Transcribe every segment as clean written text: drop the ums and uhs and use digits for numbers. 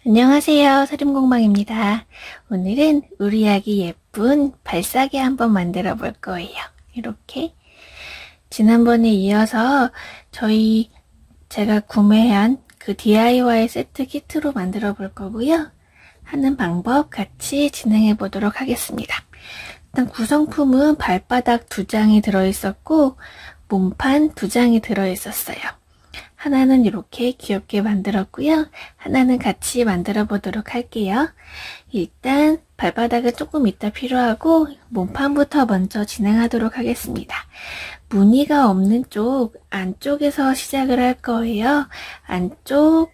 안녕하세요. 서림공방입니다. 오늘은 우리 아기 예쁜 발사계 한번 만들어 볼 거예요. 이렇게 지난번에 이어서 제가 구매한 그 DIY 세트 키트로 만들어 볼 거고요. 하는 방법 같이 진행해 보도록 하겠습니다. 일단 구성품은 발바닥 2장이 들어있었고 몸판 2장이 들어있었어요. 하나는 이렇게 귀엽게 만들었고요. 하나는 같이 만들어 보도록 할게요. 일단 발바닥은 조금 이따 필요하고 몸판부터 먼저 진행하도록 하겠습니다. 무늬가 없는 쪽 안쪽에서 시작을 할 거예요. 안쪽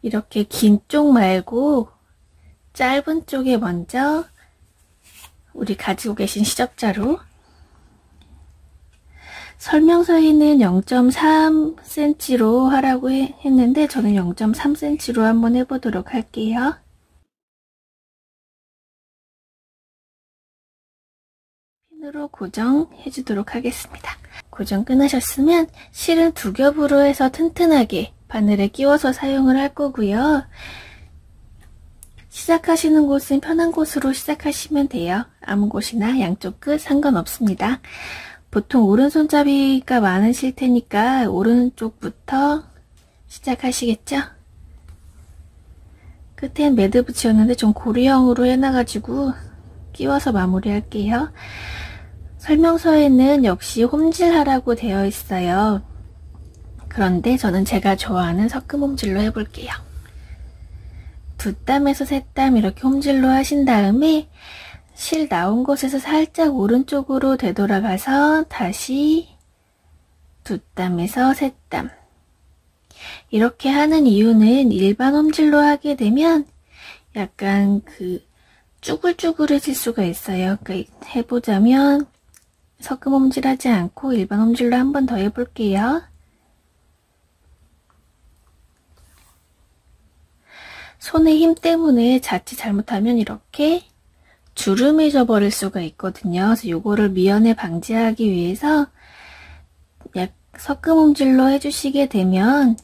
이렇게 긴 쪽 말고 짧은 쪽에 먼저 우리 가지고 계신 시접자로 설명서에는 0.3cm로 하라고 했는데 저는 0.3cm로 한번 해보도록 할게요. 핀으로 고정해 주도록 하겠습니다. 고정 끊으셨으면 실은 2겹으로 해서 튼튼하게 바늘에 끼워서 사용을 할 거고요. 시작하시는 곳은 편한 곳으로 시작하시면 돼요. 아무 곳이나 양쪽 끝 상관없습니다. 보통 오른손잡이가 많으실 테니까 오른쪽부터 시작하시겠죠? 끝엔 매듭 붙였는데 좀 고리형으로 해놔가지고 끼워서 마무리할게요. 설명서에는 역시 홈질하라고 되어 있어요. 그런데 저는 제가 좋아하는 섞음 홈질로 해볼게요. 2땀에서 3땀 이렇게 홈질로 하신 다음에 실 나온 곳에서 살짝 오른쪽으로 되돌아가서 다시 2땀에서 3땀 이렇게 하는 이유는 일반 홈질로 하게 되면 약간 쭈글쭈글해질 수가 있어요. 그러니까 해보자면 섞음 홈질 하지 않고 일반 홈질로 한 번 더 해볼게요. 손의 힘 때문에 자칫 잘못하면 이렇게 주름이 져버릴 수가 있거든요. 그래서 요거를 미연에 방지하기 위해서 섞음 홈질로 해주시게 되면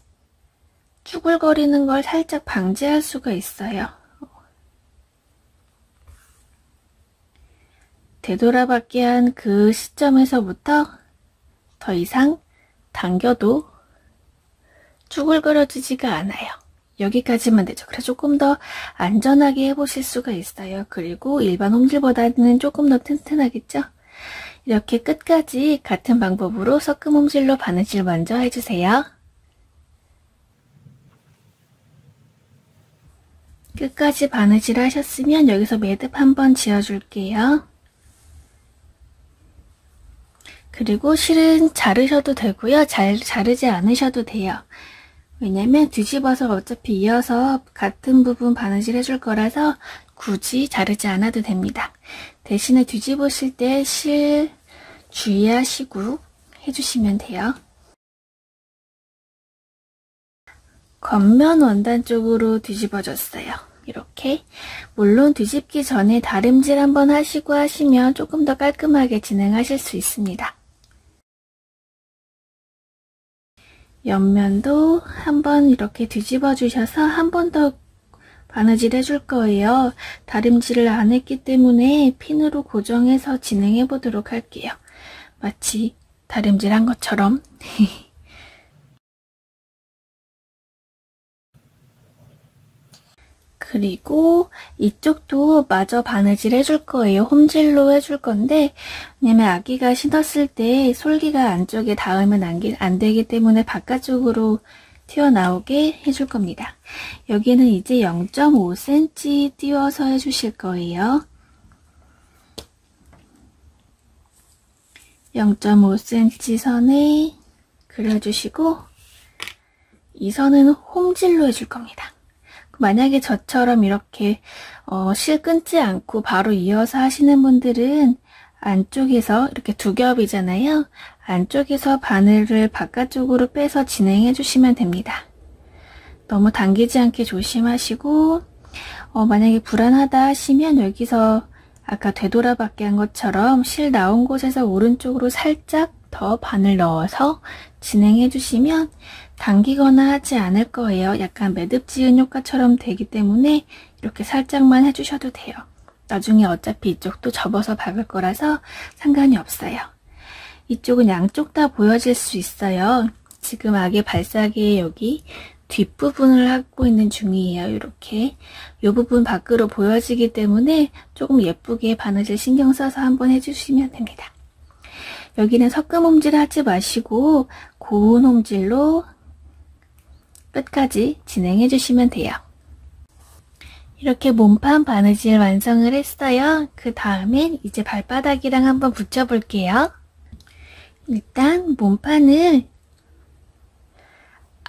쭈글거리는 걸 살짝 방지할 수가 있어요. 되돌아받게 한 그 시점에서부터 더 이상 당겨도 쭈글거려지지가 않아요. 여기까지만 되죠. 그래서 조금 더 안전하게 해보실 수가 있어요. 그리고 일반 홈질보다는 조금 더 튼튼하겠죠? 이렇게 끝까지 같은 방법으로 섞음 홈질로 바느질 먼저 해주세요. 끝까지 바느질 하셨으면 여기서 매듭 한번 지어줄게요. 그리고 실은 자르셔도 되고요. 자르지 않으셔도 돼요. 왜냐면 뒤집어서 어차피 이어서 같은 부분 바느질 해줄 거라서 굳이 자르지 않아도 됩니다. 대신에 뒤집으실 때 실 주의하시고 해주시면 돼요. 겉면 원단 쪽으로 뒤집어줬어요. 이렇게. 물론 뒤집기 전에 다림질 한번 하시고 하시면 조금 더 깔끔하게 진행하실 수 있습니다. 옆면도 한번 이렇게 뒤집어 주셔서 한 번 더 바느질 해줄 거예요. 다림질을 안 했기 때문에 핀으로 고정해서 진행해 보도록 할게요. 마치 다림질 한 것처럼. 그리고 이쪽도 마저 바느질 해줄 거예요. 홈질로 해줄 건데 왜냐면 아기가 신었을 때 솔기가 안쪽에 닿으면 안 되기 때문에 바깥쪽으로 튀어나오게 해줄 겁니다. 여기는 이제 0.5cm 띄워서 해주실 거예요. 0.5cm 선에 그려주시고 이 선은 홈질로 해줄 겁니다. 만약에 저처럼 이렇게 실 끊지 않고 바로 이어서 하시는 분들은 안쪽에서 이렇게 2겹이잖아요. 안쪽에서 바늘을 바깥쪽으로 빼서 진행해 주시면 됩니다. 너무 당기지 않게 조심하시고 만약에 불안하다 하시면 여기서 아까 되돌아받게 한 것처럼 실 나온 곳에서 오른쪽으로 살짝 더 반을 넣어서 진행해 주시면 당기거나 하지 않을 거예요. 약간 매듭지은 효과처럼 되기 때문에 이렇게 살짝만 해주셔도 돼요. 나중에 어차피 이쪽도 접어서 박을 거라서 상관이 없어요. 이쪽은 양쪽 다 보여질 수 있어요. 지금 아기 발사기에 여기 뒷부분을 하고 있는 중이에요. 이렇게 이 부분 밖으로 보여지기 때문에 조금 예쁘게 바느질 신경 써서 한번 해주시면 됩니다. 여기는 섞음 홈질 하지 마시고 고운 홈질로 끝까지 진행해 주시면 돼요. 이렇게 몸판 바느질 완성을 했어요. 그 다음엔 이제 발바닥이랑 한번 붙여볼게요. 일단 몸판을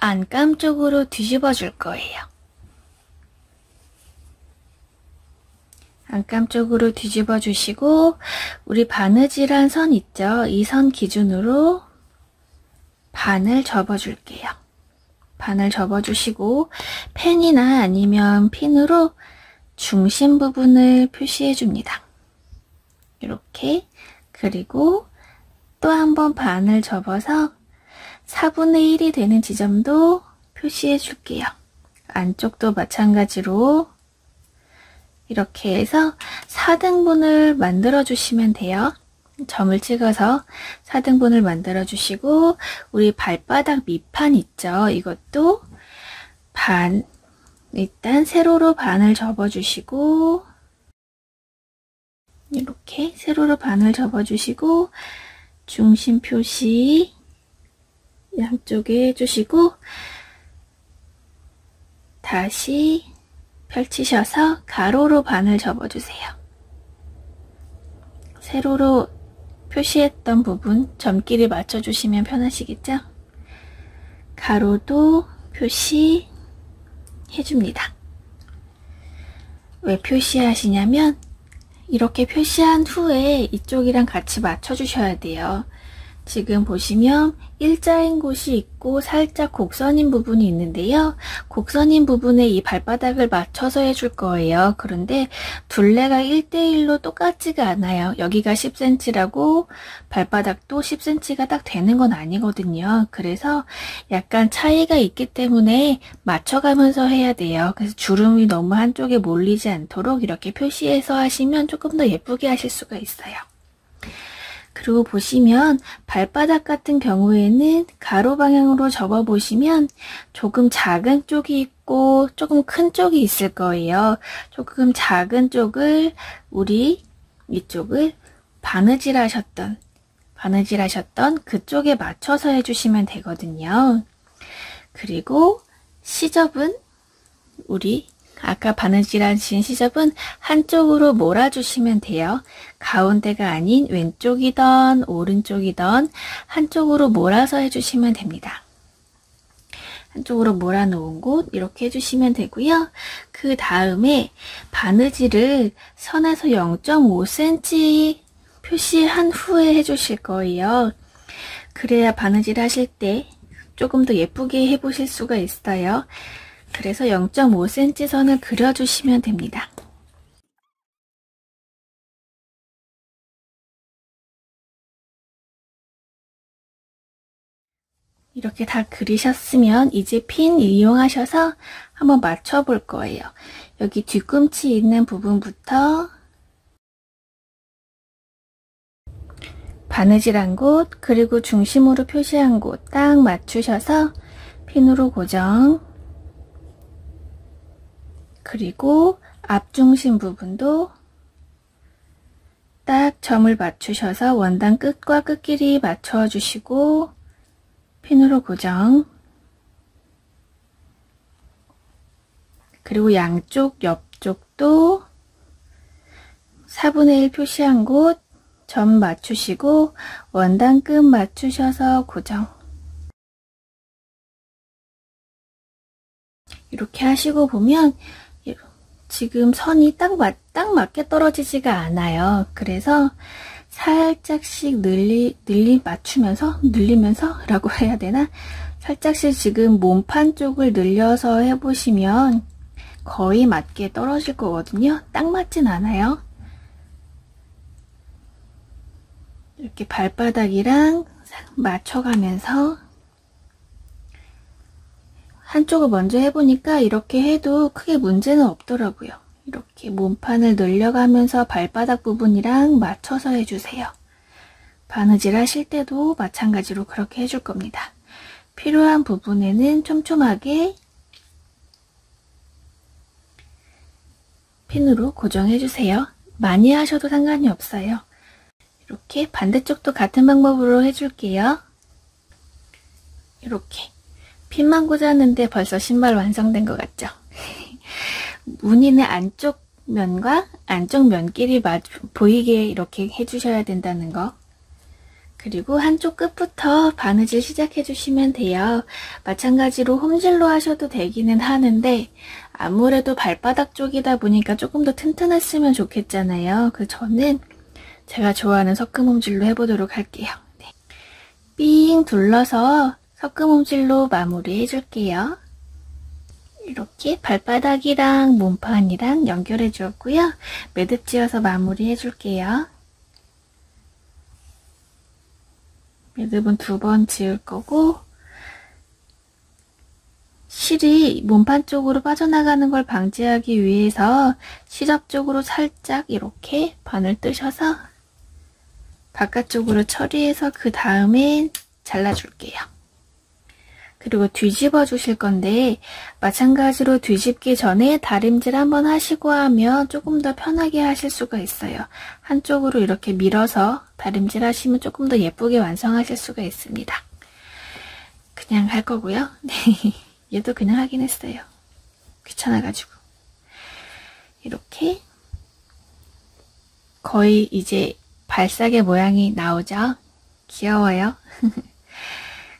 안감 쪽으로 뒤집어 줄 거예요. 안감 쪽으로 뒤집어 주시고 우리 바느질한 선 있죠? 이 선 기준으로 반을 접어 줄게요. 반을 접어 주시고 펜이나 아니면 핀으로 중심 부분을 표시해 줍니다. 이렇게. 그리고 또 한 번 반을 접어서 4분의 1이 되는 지점도 표시해 줄게요. 안쪽도 마찬가지로 이렇게 해서 4등분을 만들어 주시면 돼요. 점을 찍어서 4등분을 만들어 주시고 우리 발바닥 밑판 있죠? 이것도 반, 일단 세로로 반을 접어 주시고 이렇게 세로로 반을 접어 주시고 중심 표시 양쪽에 해주시고 다시 펼치셔서 가로로 반을 접어주세요. 세로로 표시했던 부분 점끼리 맞춰주시면 편하시겠죠? 가로도 표시해줍니다. 왜 표시하시냐면 이렇게 표시한 후에 이쪽이랑 같이 맞춰주셔야 돼요. 지금 보시면 일자인 곳이 있고 살짝 곡선인 부분이 있는데요. 곡선인 부분에 이 발바닥을 맞춰서 해줄 거예요. 그런데 둘레가 1대1로 똑같지가 않아요. 여기가 10cm라고 발바닥도 10cm가 딱 되는 건 아니거든요. 그래서 약간 차이가 있기 때문에 맞춰가면서 해야 돼요. 그래서 주름이 너무 한쪽에 몰리지 않도록 이렇게 표시해서 하시면 조금 더 예쁘게 하실 수가 있어요. 그리고 보시면 발바닥 같은 경우에는 가로 방향으로 접어 보시면 조금 작은 쪽이 있고 조금 큰 쪽이 있을 거예요. 조금 작은 쪽을 우리 이쪽을 바느질 하셨던 그쪽에 맞춰서 해주시면 되거든요. 그리고 시접은 우리 아까 바느질하신 시접은 한쪽으로 몰아주시면 돼요. 가운데가 아닌 왼쪽이든 오른쪽이든 한쪽으로 몰아서 해주시면 됩니다. 한쪽으로 몰아놓은 곳 이렇게 해주시면 되고요. 그 다음에 바느질을 선에서 0.5cm 표시한 후에 해주실 거예요. 그래야 바느질 하실 때 조금 더 예쁘게 해보실 수가 있어요. 그래서 0.5cm 선을 그려주시면 됩니다. 이렇게 다 그리셨으면 이제 핀 이용하셔서 한번 맞춰 볼 거예요. 여기 뒤꿈치 있는 부분부터 바느질한 곳 그리고 중심으로 표시한 곳 딱 맞추셔서 핀으로 고정, 그리고 앞중심 부분도 딱 점을 맞추셔서 원단 끝과 끝끼리 맞춰 주시고 핀으로 고정, 그리고 양쪽 옆쪽도 4분의 1 표시한 곳 점 맞추시고 원단 끝 맞추셔서 고정. 이렇게 하시고 보면 지금 선이 딱 맞게 떨어지지가 않아요. 그래서 살짝씩 늘리면서 라고 해야 되나? 살짝씩 지금 몸판 쪽을 늘려서 해보시면 거의 맞게 떨어질 거거든요. 딱 맞진 않아요. 이렇게 발바닥이랑 맞춰가면서 한쪽을 먼저 해보니까 이렇게 해도 크게 문제는 없더라고요. 이렇게 몸판을 늘려가면서 발바닥 부분이랑 맞춰서 해주세요. 바느질 하실 때도 마찬가지로 그렇게 해줄 겁니다. 필요한 부분에는 촘촘하게 핀으로 고정해주세요. 많이 하셔도 상관이 없어요. 이렇게 반대쪽도 같은 방법으로 해줄게요. 이렇게 핀만 꽂았는데 벌써 신발 완성된 것 같죠? 무늬는 안쪽 면과 안쪽 면끼리 보이게 이렇게 해주셔야 된다는 거. 그리고 한쪽 끝부터 바느질 시작해 주시면 돼요. 마찬가지로 홈질로 하셔도 되기는 하는데 아무래도 발바닥 쪽이다 보니까 조금 더 튼튼했으면 좋겠잖아요. 그래서 저는 제가 좋아하는 섞음 홈질로 해보도록 할게요. 네. 삥 둘러서 섞음 홈질로 마무리 해줄게요. 이렇게 발바닥이랑 몸판이랑 연결해 주었고요. 매듭 지어서 마무리 해줄게요. 매듭은 2번 지을 거고, 실이 몸판 쪽으로 빠져나가는 걸 방지하기 위해서 시접 쪽으로 살짝 이렇게 반을 뜨셔서 바깥쪽으로 처리해서 그 다음에 잘라줄게요. 그리고 뒤집어 주실 건데 마찬가지로 뒤집기 전에 다림질 한번 하시고 하면 조금 더 편하게 하실 수가 있어요. 한쪽으로 이렇게 밀어서 다림질 하시면 조금 더 예쁘게 완성하실 수가 있습니다. 그냥 할 거고요. 네, 얘도 그냥 하긴 했어요. 귀찮아가지고. 이렇게 거의 이제 발사계 모양이 나오죠? 귀여워요.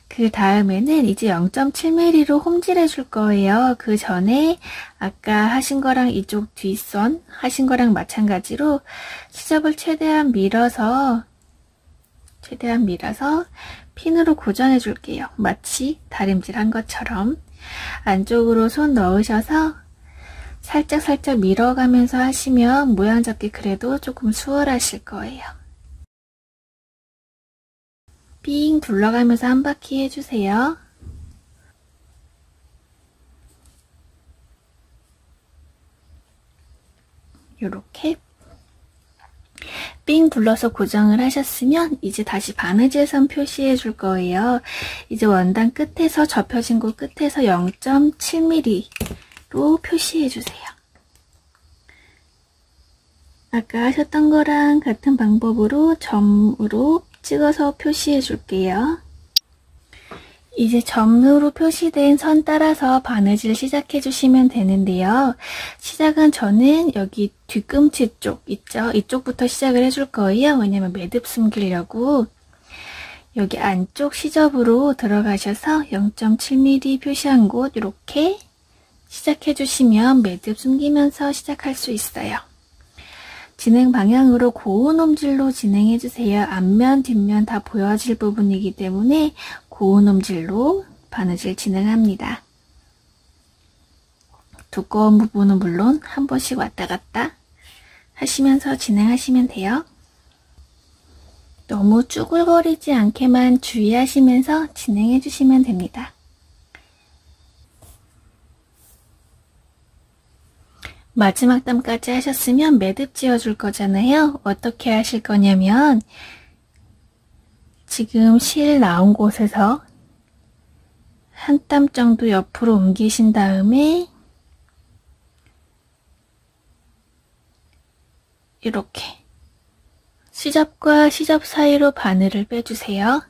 그 다음에는 이제 0.7mm로 홈질해 줄 거예요. 그 전에 아까 하신 거랑 이쪽 뒷선 하신 거랑 마찬가지로 시접을 최대한 밀어서 핀으로 고정해 줄게요. 마치 다림질 한 것처럼 안쪽으로 손 넣으셔서 살짝 밀어가면서 하시면 모양 잡기 그래도 조금 수월하실 거예요. 삥 둘러가면서 한 바퀴 해주세요. 요렇게 삥 둘러서 고정을 하셨으면 이제 다시 바느질선 표시해 줄 거예요. 이제 원단 끝에서 접혀진 곳 끝에서 0.7mm로 표시해 주세요. 아까 하셨던 거랑 같은 방법으로 점으로 찍어서 표시해 줄게요. 이제 점으로 표시된 선 따라서 바느질 시작해 주시면 되는데요. 시작은 저는 여기 뒤꿈치 쪽 있죠? 이쪽부터 시작을 해줄 거예요. 왜냐면 매듭 숨기려고. 여기 안쪽 시접으로 들어가셔서 0.7mm 표시한 곳 이렇게 시작해 주시면 매듭 숨기면서 시작할 수 있어요. 진행 방향으로 고운 홈질로 진행해 주세요. 앞면, 뒷면 다 보여질 부분이기 때문에 고운 홈질로 바느질 진행합니다. 두꺼운 부분은 물론 한 번씩 왔다 갔다 하시면서 진행하시면 돼요. 너무 쭈글거리지 않게만 주의하시면서 진행해 주시면 됩니다. 마지막 단까지 하셨으면 매듭 지어줄 거잖아요. 어떻게 하실 거냐면 지금 실 나온 곳에서 한 땀 정도 옆으로 옮기신 다음에 이렇게 시접과 시접 사이로 바늘을 빼주세요.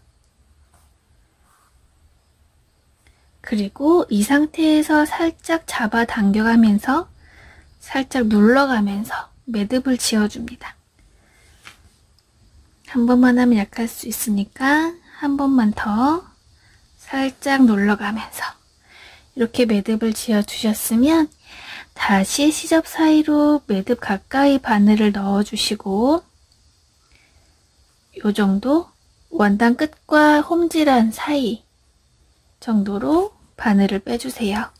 그리고 이 상태에서 살짝 잡아 당겨가면서 살짝 눌러가면서 매듭을 지어줍니다. 한 번만 하면 약할 수 있으니까 한 번만 더 살짝 눌러가면서 이렇게 매듭을 지어주셨으면 다시 시접 사이로 매듭 가까이 바늘을 넣어주시고 요 정도 원단 끝과 홈질한 사이 정도로 바늘을 빼주세요.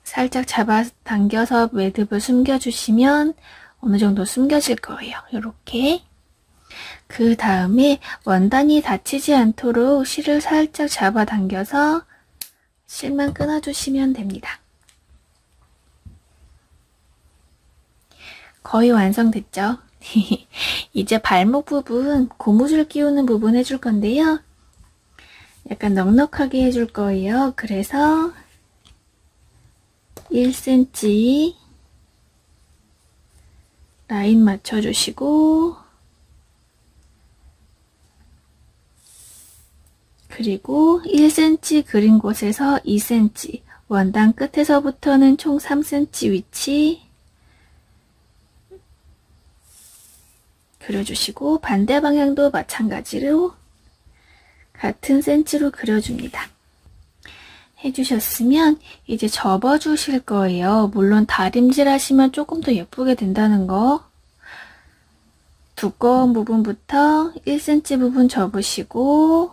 살짝 잡아 당겨서 매듭을 숨겨주시면 어느 정도 숨겨질 거예요. 이렇게 그 다음에 원단이 다치지 않도록 실을 살짝 잡아당겨서 실만 끊어주시면 됩니다. 거의 완성됐죠? 이제 발목 부분, 고무줄 끼우는 부분 해줄 건데요. 약간 넉넉하게 해줄 거예요. 그래서 1cm 라인 맞춰주시고, 그리고 1cm 그린 곳에서 2cm, 원단 끝에서부터는 총 3cm 위치 그려주시고, 반대 방향도 마찬가지로 같은 센치로 그려줍니다. 해주셨으면 이제 접어주실 거예요. 물론 다림질 하시면 조금 더 예쁘게 된다는 거. 두꺼운 부분부터 1cm 부분 접으시고,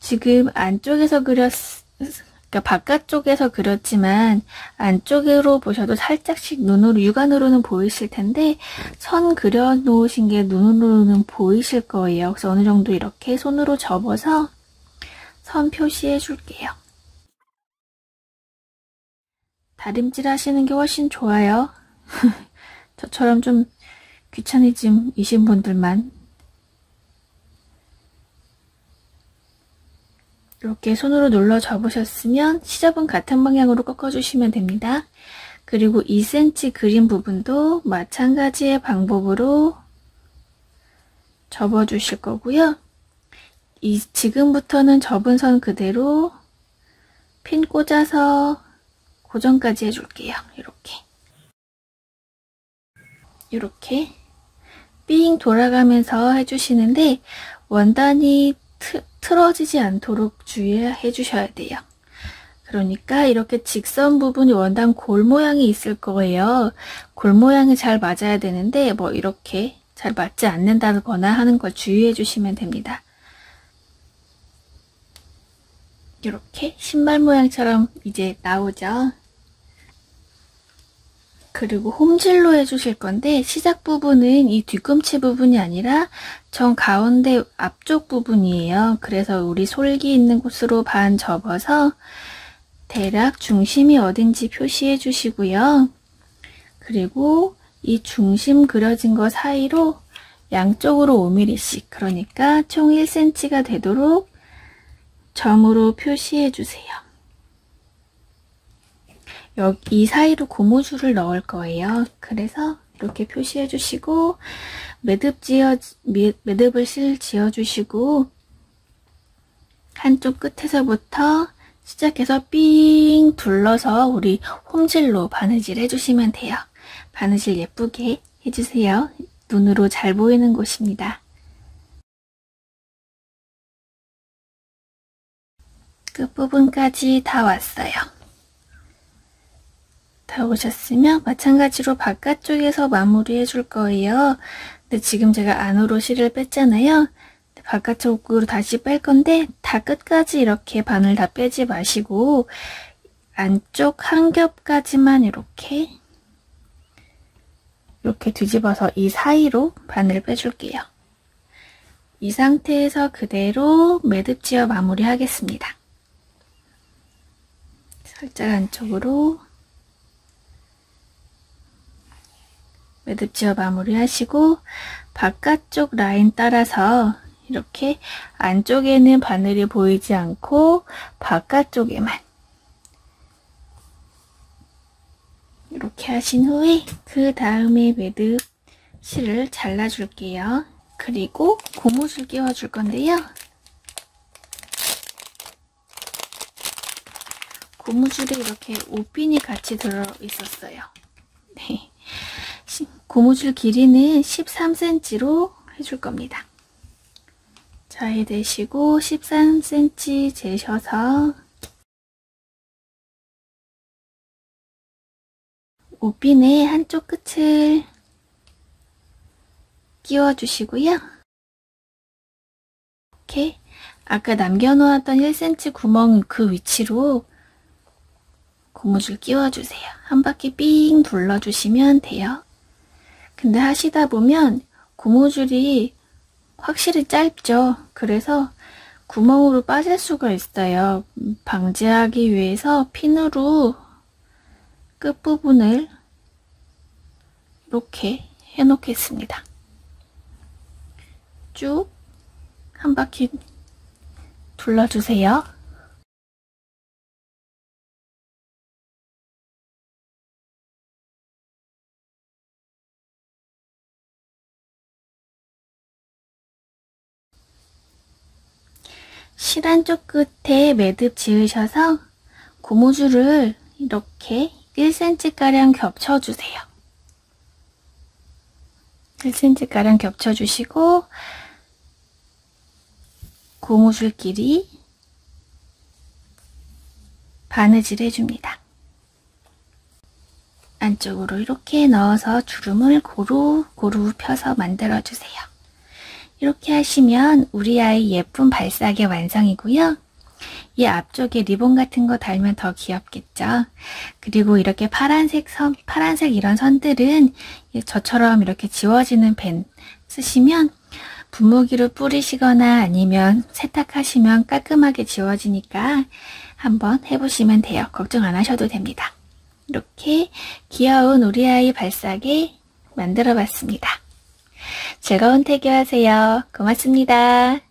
지금 안쪽에서 그러니까 바깥쪽에서 그렸지만 안쪽으로 보셔도 살짝씩 눈으로, 육안으로는 보이실 텐데 선 그려 놓으신 게 눈으로는 보이실 거예요. 그래서 어느 정도 이렇게 손으로 접어서 선 표시해 줄게요. 다림질 하시는 게 훨씬 좋아요. 저처럼 좀 귀차니즘이신 분들만 이렇게 손으로 눌러 접으셨으면 시접은 같은 방향으로 꺾어주시면 됩니다. 그리고 2cm 그린 부분도 마찬가지의 방법으로 접어주실 거고요. 지금부터는 접은 선 그대로 핀 꽂아서 고정까지 해줄게요. 이렇게 삥 돌아가면서 해주시는데 원단이 틀어지지 않도록 주의해 주셔야 돼요. 그러니까 이렇게 직선 부분이 원단 골 모양이 있을 거예요. 골 모양이 잘 맞아야 되는데 뭐 이렇게 잘 맞지 않는다거나 하는 걸 주의해 주시면 됩니다. 이렇게 신발 모양처럼 이제 나오죠. 그리고 홈질로 해주실 건데 시작 부분은 이 뒤꿈치 부분이 아니라 정 가운데 앞쪽 부분이에요. 그래서 우리 솔기 있는 곳으로 반 접어서 대략 중심이 어딘지 표시해 주시고요. 그리고 이 중심 그려진 거 사이로 양쪽으로 5mm씩, 그러니까 총 1cm가 되도록 점으로 표시해 주세요. 여기 이 사이로 고무줄을 넣을 거예요. 그래서 이렇게 표시해 주시고 매듭을 실 지어 주시고 한쪽 끝에서부터 시작해서 삥 둘러서 우리 홈질로 바느질 해주시면 돼요. 바느질 예쁘게 해주세요. 눈으로 잘 보이는 곳입니다. 끝부분까지 다 왔어요. 다 오셨으면 마찬가지로 바깥쪽에서 마무리 해줄 거예요. 근데 지금 제가 안으로 실을 뺐잖아요. 바깥쪽으로 다시 뺄 건데 다 끝까지 이렇게 바늘 다 빼지 마시고 안쪽 한 겹까지만 이렇게 뒤집어서 이 사이로 바늘 빼줄게요. 이 상태에서 그대로 매듭 지어 마무리 하겠습니다. 살짝 안쪽으로 매듭 지어 마무리 하시고 바깥쪽 라인 따라서 이렇게 안쪽에는 바늘이 보이지 않고 바깥쪽에만 이렇게 하신 후에 그 다음에 매듭 실을 잘라줄게요. 그리고 고무줄 끼워줄 건데요. 고무줄에 이렇게 옷핀이 같이 들어있었어요. 네. 고무줄 길이는 13cm로 해줄 겁니다. 자에 대시고 13cm 재셔서 옷핀의 한쪽 끝을 끼워주시고요. 이렇게 아까 남겨놓았던 1cm 구멍 그 위치로 고무줄 끼워주세요. 한 바퀴 삥 둘러주시면 돼요. 근데 하시다 보면 고무줄이 확실히 짧죠. 그래서 구멍으로 빠질 수가 있어요. 방지하기 위해서 핀으로 끝부분을 이렇게 해 놓겠습니다. 쭉 한 바퀴 둘러주세요. 실 한쪽 끝에 매듭 지으셔서 고무줄을 이렇게 1cm가량 겹쳐주세요. 1cm가량 겹쳐주시고 고무줄끼리 바느질 해줍니다. 안쪽으로 이렇게 넣어서 주름을 고루 펴서 만들어주세요. 이렇게 하시면 우리 아이 예쁜 발사계 완성이고요. 이 앞쪽에 리본 같은 거 달면 더 귀엽겠죠. 그리고 이렇게 파란색 이런 선들은 저처럼 이렇게 지워지는 펜 쓰시면 분무기로 뿌리시거나 아니면 세탁하시면 깔끔하게 지워지니까 한번 해보시면 돼요. 걱정 안 하셔도 됩니다. 이렇게 귀여운 우리 아이 발사계 만들어 봤습니다. 즐거운 태교하세요. 고맙습니다.